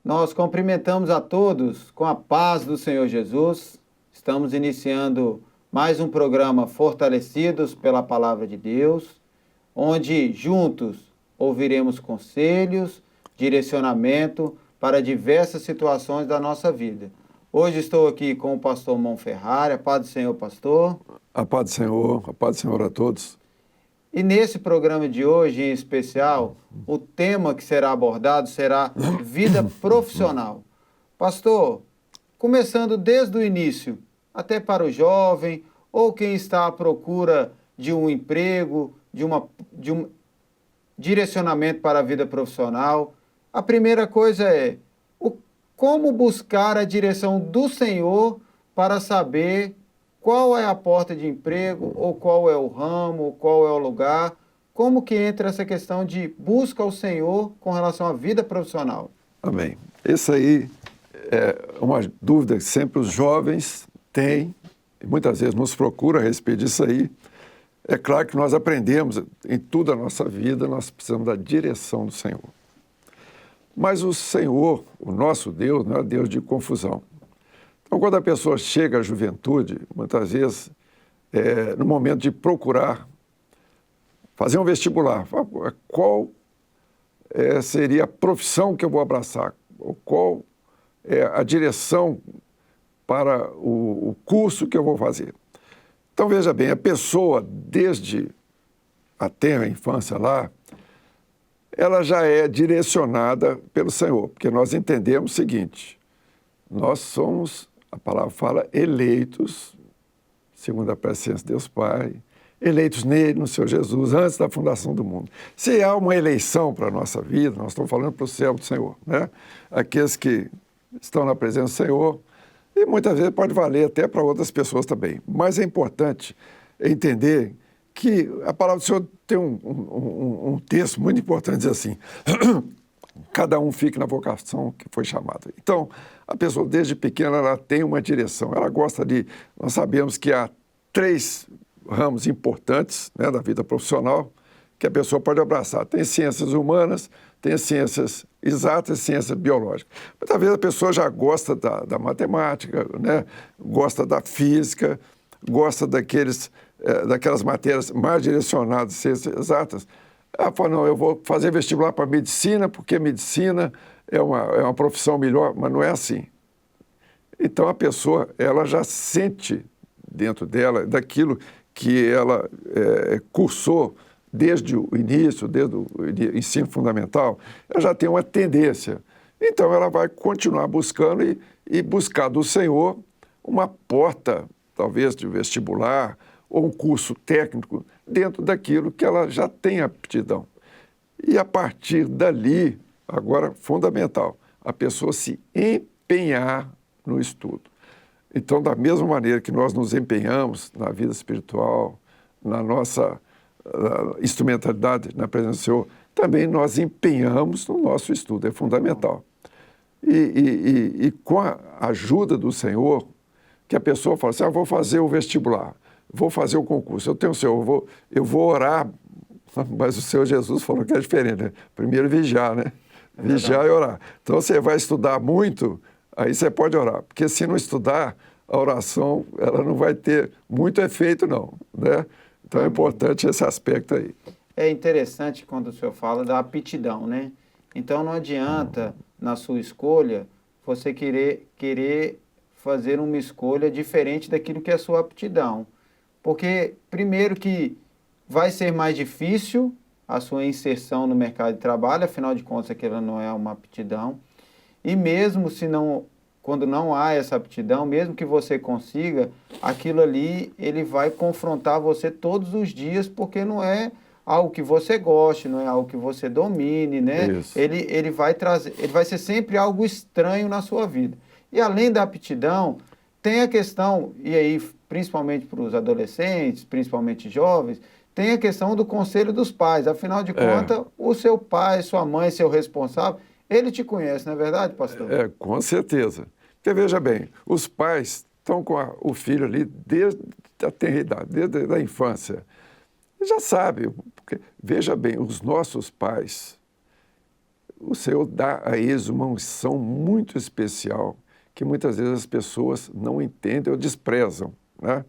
Nós cumprimentamos a todos com a paz do Senhor Jesus. Estamos iniciando mais um programa Fortalecidos pela Palavra de Deus, onde juntos ouviremos conselhos, direcionamento para diversas situações da nossa vida. Hoje estou aqui com o pastor Monferrari. A paz do Senhor, pastor. A paz do Senhor a todos. E nesse programa de hoje, em especial, o tema que será abordado será vida profissional. Pastor, começando desde o início, até para o jovem ou quem está à procura de um emprego, de um direcionamento para a vida profissional, a primeira coisa é como buscar a direção do Senhor para saber qual é a porta de emprego, ou qual é o ramo, ou qual é o lugar. Como que entra essa questão de busca ao Senhor com relação à vida profissional? Amém. Isso aí é uma dúvida que sempre os jovens têm, e muitas vezes nos procuram a respeito disso aí. É claro que nós aprendemos em toda a nossa vida, nós precisamos da direção do Senhor. Mas o Senhor, o nosso Deus, não é Deus de confusão. Então, quando a pessoa chega à juventude, muitas vezes, no momento de procurar fazer um vestibular, qual seria a profissão que eu vou abraçar? Ou qual é a direção para o curso que eu vou fazer? Então, veja bem, a pessoa, desde até a infância lá, ela já é direcionada pelo Senhor, porque nós entendemos o seguinte: nós somos, a palavra fala, eleitos, segundo a presciência de Deus Pai, eleitos nele, no Senhor Jesus, antes da fundação do mundo. Se há uma eleição para a nossa vida, nós estamos falando para o céu do Senhor, né? Aqueles que estão na presença do Senhor, e muitas vezes pode valer até para outras pessoas também. Mas é importante entender que a palavra do Senhor tem um texto muito importante, diz assim: cada um fique na vocação que foi chamado. Então, a pessoa desde pequena ela tem uma direção, ela gosta de... Nós sabemos que há 3 ramos importantes, né, da vida profissional que a pessoa pode abraçar. Tem ciências humanas, tem ciências exatas e ciências biológicas. Mas talvez a pessoa já gosta da matemática, né, gosta da física, gosta daquelas matérias mais direcionadas, ciências exatas. Ela fala, não, eu vou fazer vestibular para medicina, porque medicina é uma profissão melhor, mas não é assim. Então, a pessoa, ela já sente dentro dela daquilo que ela cursou desde o início, desde o ensino fundamental, ela já tem uma tendência. Então, ela vai continuar buscando e buscar do Senhor uma porta, talvez de vestibular, ou um curso técnico, dentro daquilo que ela já tem aptidão. E a partir dali, agora, fundamental, a pessoa se empenhar no estudo. Então, da mesma maneira que nós nos empenhamos na vida espiritual, na nossa instrumentalidade na presença do Senhor, também nós empenhamos no nosso estudo, é fundamental. E com a ajuda do Senhor, que a pessoa fala assim, vou fazer o vestibular, vou fazer o concurso, eu tenho o Senhor, eu vou orar, mas o Senhor Jesus falou que é diferente, né? Primeiro vigiar, né? Vigiar e orar. Então você vai estudar muito, aí você pode orar, porque se não estudar, a oração ela não vai ter muito efeito não, né? Então é importante esse aspecto aí. É interessante quando o senhor fala da aptidão, né? Então não adianta, na sua escolha, você querer fazer uma escolha diferente daquilo que é a sua aptidão. Porque, primeiro, que vai ser mais difícil a sua inserção no mercado de trabalho, afinal de contas, aquilo não é uma aptidão. E mesmo se não, quando não há essa aptidão, mesmo que você consiga, aquilo ali, ele vai confrontar você todos os dias, porque não é algo que você goste, não é algo que você domine, né? Isso. Ele vai trazer, ele vai ser sempre algo estranho na sua vida. E além da aptidão, tem a questão, e aí principalmente para os adolescentes, principalmente jovens, tem a questão do conselho dos pais. Afinal de contas, o seu pai, sua mãe, seu responsável, ele te conhece, não é verdade, pastor? Com certeza. Porque veja bem, os pais estão com o filho ali desde a tenridade, desde a infância. Já sabe, porque, veja bem, os nossos pais o Senhor dá a eles uma unção muito especial que muitas vezes as pessoas não entendem ou desprezam, né?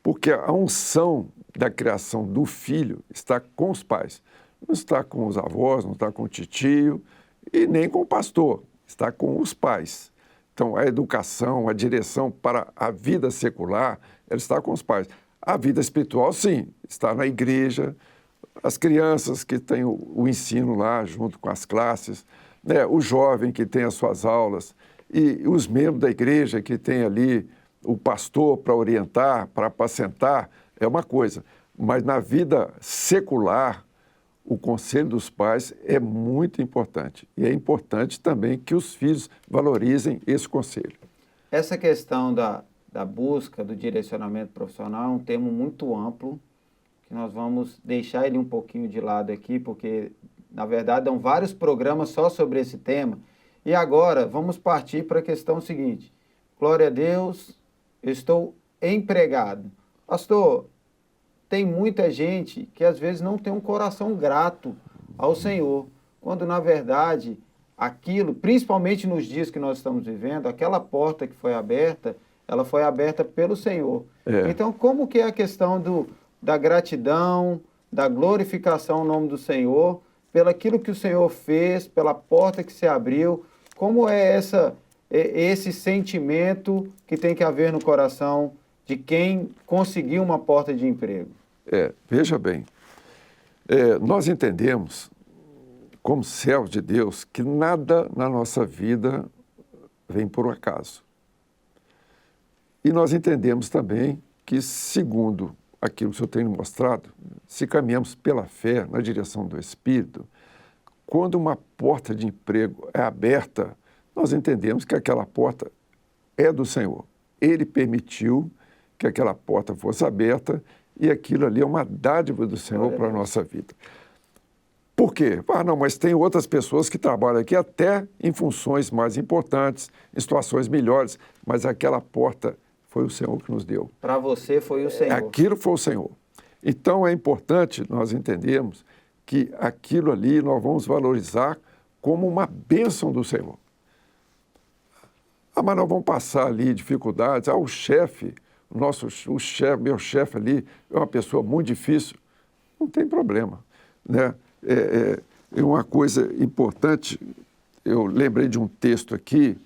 Porque a unção da criação do filho está com os pais, não está com os avós, não está com o titio e nem com o pastor, está com os pais. Então, a educação, a direção para a vida secular, ela está com os pais. A vida espiritual, sim, está na igreja, as crianças que têm o ensino lá junto com as classes, né? O jovem que tem as suas aulas e os membros da igreja que tem ali o pastor para orientar, para apacentar, é uma coisa. Mas na vida secular, o conselho dos pais é muito importante. E é importante também que os filhos valorizem esse conselho. Essa questão da busca, do direcionamento profissional é um tema muito amplo, que nós vamos deixar ele um pouquinho de lado aqui, porque, na verdade, dão vários programas só sobre esse tema. E agora, vamos partir para a questão seguinte. Glória a Deus, eu estou empregado. Pastor, tem muita gente que às vezes não tem um coração grato ao Senhor, quando na verdade aquilo, principalmente nos dias que nós estamos vivendo, aquela porta que foi aberta, ela foi aberta pelo Senhor. Então, como que é a questão da gratidão, da glorificação ao nome do Senhor, pelo aquilo que o Senhor fez, pela porta que se abriu, como é esse sentimento que tem que haver no coração de quem conseguiu uma porta de emprego? Veja bem, nós entendemos, como servos de Deus, que nada na nossa vida vem por um acaso. E nós entendemos também que, segundo aquilo que o Senhor tem mostrado, se caminhamos pela fé na direção do Espírito, quando uma porta de emprego é aberta, nós entendemos que aquela porta é do Senhor. Ele permitiu que aquela porta fosse aberta e aquilo ali é uma dádiva do Senhor para a nossa vida. Por quê? Não, mas tem outras pessoas que trabalham aqui até em funções mais importantes, em situações melhores, mas aquela porta foi o Senhor que nos deu. Para você foi o Senhor. Aquilo foi o Senhor. Então é importante nós entendermos que aquilo ali nós vamos valorizar como uma bênção do Senhor. Mas nós vamos passar ali dificuldades. O chefe, meu chefe ali é uma pessoa muito difícil. Não tem problema, né? É uma coisa importante, eu lembrei de um texto aqui,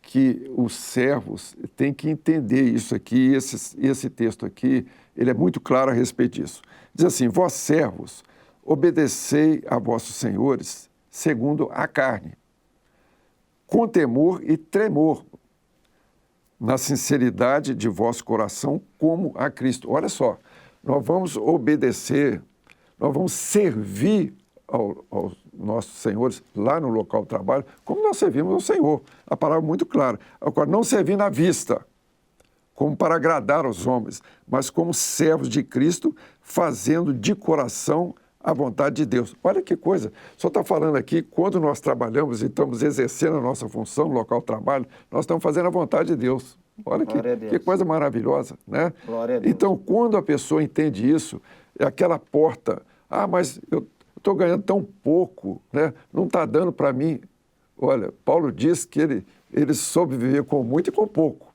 que os servos têm que entender isso aqui, esse texto aqui, ele é muito claro a respeito disso. Diz assim, vós servos, obedecei a vossos senhores segundo a carne, com temor e tremor, na sinceridade de vosso coração, como a Cristo. Olha só, nós vamos obedecer, nós vamos servir aos nossos senhores lá no local de trabalho, como nós servimos ao Senhor. A palavra é muito clara. Agora, não servir na vista, como para agradar aos homens, mas como servos de Cristo, fazendo de coração a vontade de Deus. Olha que coisa. Só está falando aqui, quando nós trabalhamos e estamos exercendo a nossa função no local de trabalho, nós estamos fazendo a vontade de Deus. Olha que coisa maravilhosa, né? Glória a Deus. Então, quando a pessoa entende isso, é aquela porta, mas eu estou ganhando tão pouco, né? Não está dando para mim. Olha, Paulo diz que ele soube viver com muito e com pouco.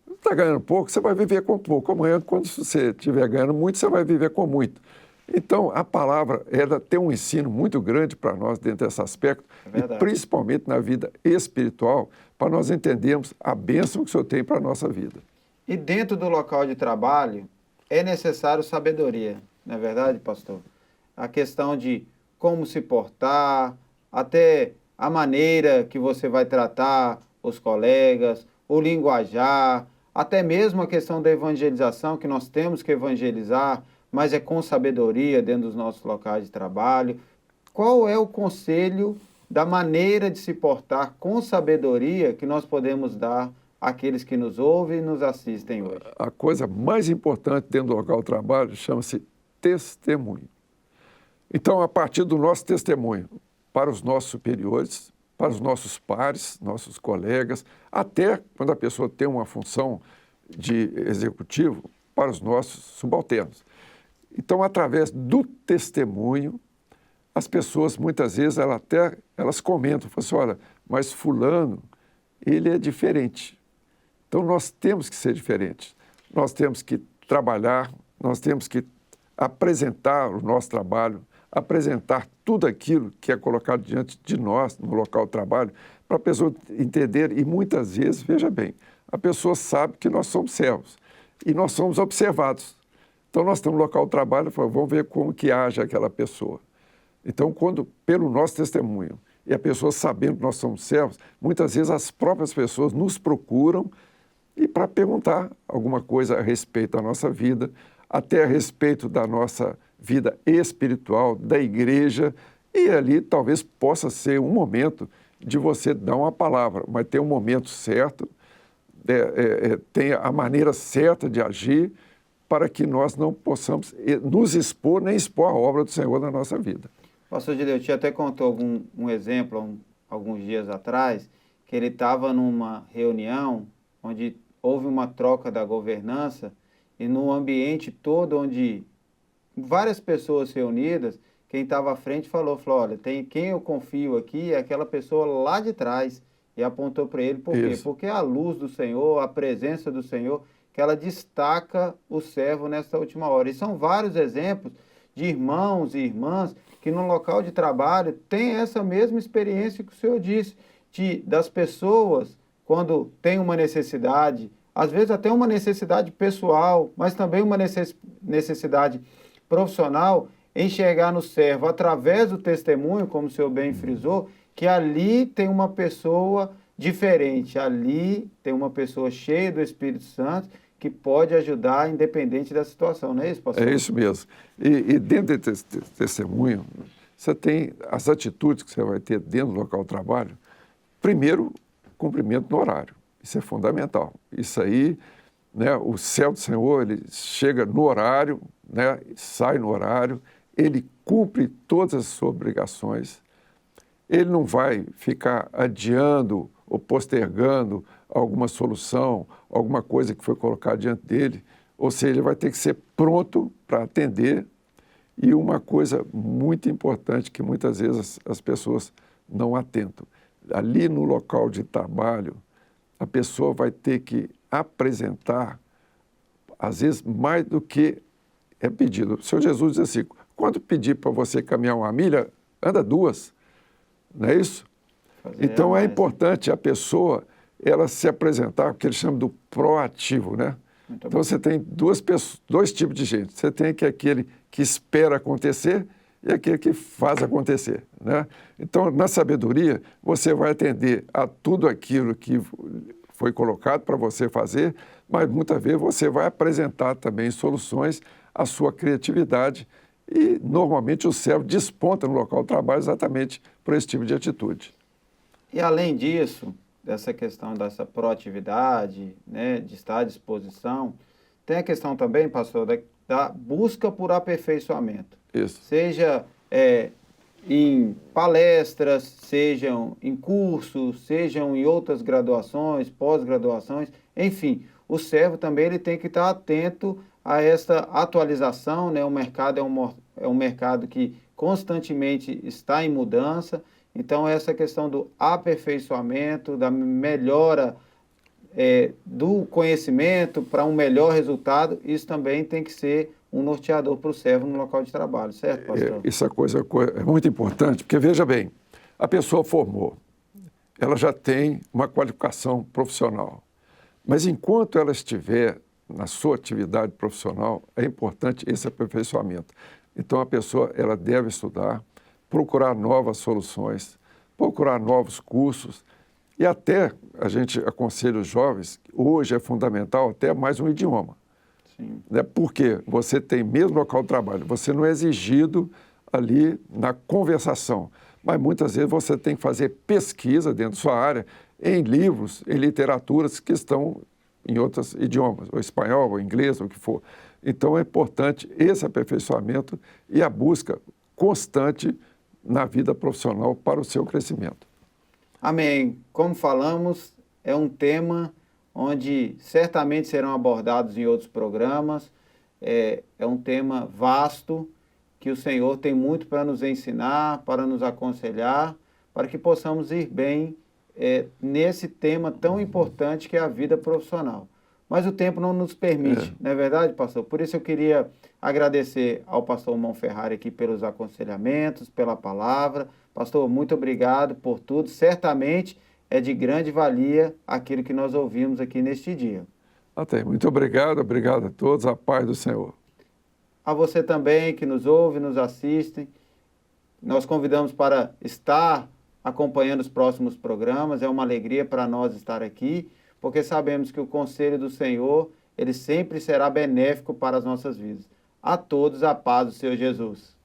Não está ganhando pouco, você vai viver com pouco. Amanhã, quando você estiver ganhando muito, você vai viver com muito. Então, a palavra, ela tem um ensino muito grande para nós dentro desse aspecto, e principalmente na vida espiritual, para nós entendermos a bênção que o Senhor tem para a nossa vida. E dentro do local de trabalho, é necessário sabedoria, não é verdade, pastor? A questão de como se portar, até a maneira que você vai tratar os colegas, o linguajar, até mesmo a questão da evangelização, que nós temos que evangelizar, mas é com sabedoria dentro dos nossos locais de trabalho. Qual é o conselho da maneira de se portar com sabedoria que nós podemos dar àqueles que nos ouvem e nos assistem hoje? A coisa mais importante dentro do local de trabalho chama-se testemunho. Então, a partir do nosso testemunho para os nossos superiores, para os nossos pares, nossos colegas, até quando a pessoa tem uma função de executivo, para os nossos subalternos. Então, através do testemunho, as pessoas, muitas vezes, elas comentam, falam assim, olha, mas fulano, ele é diferente. Então, nós temos que ser diferentes. Nós temos que trabalhar, nós temos que apresentar o nosso trabalho, apresentar tudo aquilo que é colocado diante de nós no local de trabalho, para a pessoa entender. E muitas vezes, veja bem, a pessoa sabe que nós somos servos e nós somos observados. Então, nós estamos no local de trabalho e falamos, vamos ver como que age aquela pessoa. Então, quando, pelo nosso testemunho, e a pessoa sabendo que nós somos servos, muitas vezes as próprias pessoas nos procuram e para perguntar alguma coisa a respeito da nossa vida, até a respeito da nossa vida espiritual, da igreja, e ali talvez possa ser um momento de você dar uma palavra, mas tem um momento certo, tem a maneira certa de agir, para que nós não possamos nos expor nem expor a obra do Senhor na nossa vida. Pastor Gideon até contou um exemplo alguns dias atrás, que ele estava numa reunião onde houve uma troca da governança e no ambiente todo onde várias pessoas reunidas, quem estava à frente falou, olha, tem quem eu confio aqui é aquela pessoa lá de trás, e apontou para ele, por quê? Porque a luz do Senhor, a presença do Senhor, que ela destaca o servo nesta última hora. E são vários exemplos de irmãos e irmãs que no local de trabalho tem essa mesma experiência que o senhor disse, das pessoas, quando tem uma necessidade, às vezes até uma necessidade pessoal, mas também uma necessidade profissional, enxergar no servo, através do testemunho, como o senhor bem frisou, que ali tem uma pessoa diferente, ali tem uma pessoa cheia do Espírito Santo, que pode ajudar independente da situação, não é isso, pastor? É isso mesmo. E dentro desse testemunho, você tem as atitudes que você vai ter dentro do local de trabalho. Primeiro, cumprimento no horário. Isso é fundamental. Isso aí, né, o céu do Senhor, ele chega no horário, né, sai no horário, ele cumpre todas as suas obrigações. Ele não vai ficar adiando ou postergando alguma solução, alguma coisa que foi colocada diante dele, ou seja, ele vai ter que ser pronto para atender. E uma coisa muito importante que muitas vezes as pessoas não atentam, ali no local de trabalho, a pessoa vai ter que apresentar, às vezes, mais do que é pedido. O Senhor Jesus diz assim, quando pedir para você caminhar 1 milha, anda 2, não é isso? Então, é importante a pessoa, ela se apresentar, o que ele chama do proativo, né? Então, você tem dois tipos de gente. Você tem aquele que espera acontecer e aquele que faz acontecer, né? Então, na sabedoria, você vai atender a tudo aquilo que foi colocado para você fazer, mas muitas vezes você vai apresentar também soluções à sua criatividade e, normalmente, o servo desponta no local de trabalho exatamente por esse tipo de atitude. E, além disso, dessa questão dessa proatividade, né, de estar à disposição, tem a questão também, pastor, da busca por aperfeiçoamento. Isso. Seja em palestras, sejam em cursos, sejam em outras graduações, pós-graduações, enfim, o servo também ele tem que estar atento a essa atualização, né? O mercado é um mercado que constantemente está em mudança. Então, essa questão do aperfeiçoamento, da melhora do conhecimento para um melhor resultado, isso também tem que ser um norteador para o servo no local de trabalho, certo, pastor? Essa coisa é muito importante, porque, veja bem, a pessoa formou, ela já tem uma qualificação profissional, mas enquanto ela estiver na sua atividade profissional, é importante esse aperfeiçoamento. Então, a pessoa ela deve estudar, procurar novas soluções, procurar novos cursos e até a gente aconselha os jovens, hoje é fundamental até mais um idioma. Sim. Né? Porque você tem mesmo local de trabalho, você não é exigido ali na conversação, mas muitas vezes você tem que fazer pesquisa dentro da sua área em livros, em literaturas que estão em outros idiomas, ou espanhol, ou inglês, ou o que for. Então é importante esse aperfeiçoamento e a busca constante na vida profissional para o seu crescimento. Amém. Como falamos, é um tema onde certamente serão abordados em outros programas. É um tema vasto que o Senhor tem muito para nos ensinar, para nos aconselhar, para que possamos ir bem nesse tema tão importante que é a vida profissional. Mas o tempo não nos permite, não é verdade, pastor? Por isso eu queria agradecer ao pastor Mão Ferrari aqui pelos aconselhamentos, pela palavra. Pastor, muito obrigado por tudo. Certamente é de grande valia aquilo que nós ouvimos aqui neste dia. Até, muito obrigado a todos, a paz do Senhor. A você também que nos ouve, nos assiste, nós convidamos para estar acompanhando os próximos programas. É uma alegria para nós estar aqui, porque sabemos que o conselho do Senhor, ele sempre será benéfico para as nossas vidas. A todos a paz do Senhor Jesus.